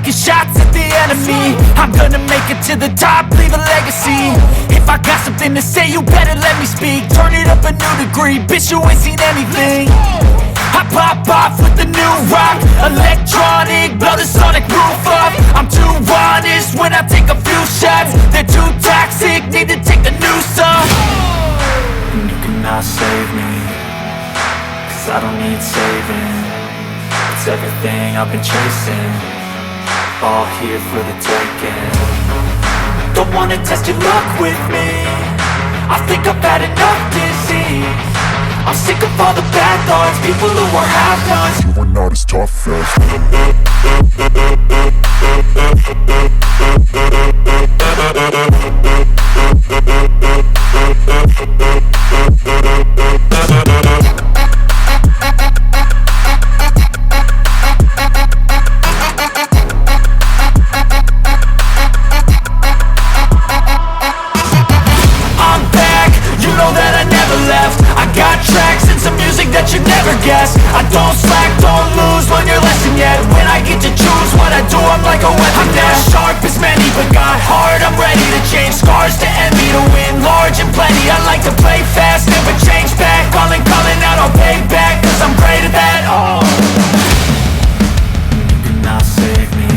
taking shots at the enemy. I'm gonna make it to the top, leave a legacy. If I got something to say, you better let me speak. Turn it up a new degree, bitch, you ain't seen anything. I pop off with the new rock, electronic, blow the sonic roof up. I'm too honest when I take a few shots. They're too toxic, need to take a new song. And you cannot save me, cause I don't need saving. It's everything I've been chasing, all here for the taking. Don't wanna test your luck with me, I think I've had enough disease. I'm sick of all the bad thoughts, people who are half-nots. You are not as tough as I'm back, you know that I never left. I got tracks and some music that you never guess. I don't slack, don't lose, learn your lesson yet. When I get to choose what I do, I'm like a weapon. I'm not sharp as many, but got heart. I'm ready to change scars to envy, to win large and plenty. I like to play fast, never change back. Calling out, I'll pay back, cause I'm great at that. Oh, you cannot save me,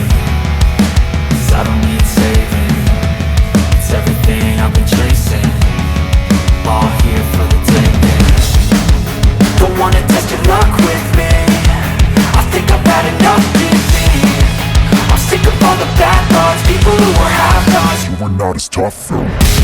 cause I don't need saving. It's everything I've been chasing, all here for the taking. Don't wanna test your luck with me, I think I've had enough disease. I'm sick of all the bad thoughts, people who are half-nots. you are not as tough as